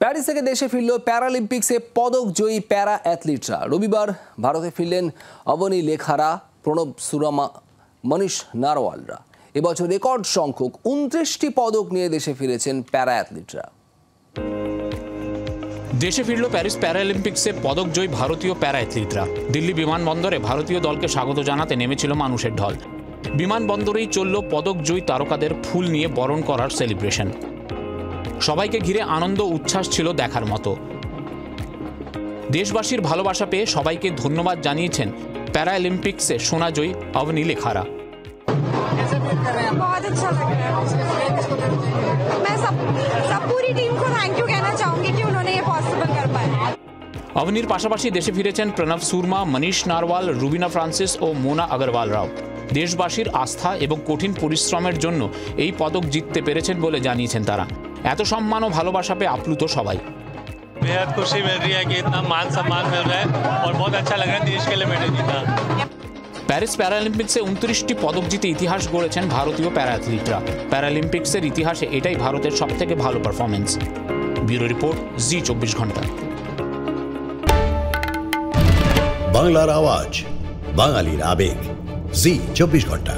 Paris থেকে দেশে ফিরল প্যারালিম্পিক্সে পদক জয়ী প্যারা অ্যাথলিটরা। রবিবার ভারতে ফিরলেন অবনী লেখারা, প্রণব সুরামা, মনীষ নারওয়ালরা। এবছর রেকর্ড সংখ্যক 29টি পদক নিয়ে দেশে ফিরেছেন প্যারা অ্যাথলিটরা। দেশে ফিরল প্যারিস প্যারালিম্পিক্সে পদক জয়ী ভারতীয় প্যারা অ্যাথলিটরা। দিল্লি বিমানবন্দরে ভারতীয় দলকে স্বাগত জানাতে নেমেছিল মানুষের ঢল। বিমানবন্দরেই চলল পদক জয়ী তারকাদের ফুল নিয়ে বরণ করার সেলিব্রেশন। সবাইকে ঘিরে আনন্দ উচ্ছ্বাস ছিল দেখার মতো। দেশবাসীর ভালোবাসা পেয়ে সবাইকে ধন্যবাদ জানিয়েছেন প্যারালিম্পিক্সে সোনাজয়ী অবনী লেখারা। बहुत अच्छा लग रहा है। मैं सब पूरी टीम को थैंक यू कहना चाहूंगी कि उन्होंने ये पॉसिबल कर पाया। অবনীর পাশাপাশি দেশে ফিরেছেন প্রণব সুরমা, মনীষ নারওয়াল, রুবিনা ফ্রান্সিস ও মোনা আগরওয়ালরাও। দেশবাসীর আস্থা এবং কঠিন পরিশ্রমের জন্য এই পদক জিততে পেরেছেন বলে জানিয়েছেন তারা। এত সম্মান ও ভালোবাসা পেয়ে আপ্লুত সবাই। बेहद खुशी मिल रही है कि इतना मान सम्मान मिल रहा है और बहुत अच्छा लग रहा है देश के लिए मेडल जीता। প্যারিস প্যারালিম্পিক্সে 29টি পদক জিতে ইতিহাস গড়েছেন ভারতীয় প্যারা অ্যাথলিটরা। প্যারালিম্পিক্সের ইতিহাসে এটাই ভারতের সবথেকে ভালো পারফরমেন্স। ব্যুরো রিপোর্ট, জি 24 ঘন্টা। বাংলার আওয়াজ, বাঙালির আবেগ, জি 24 ঘন্টা।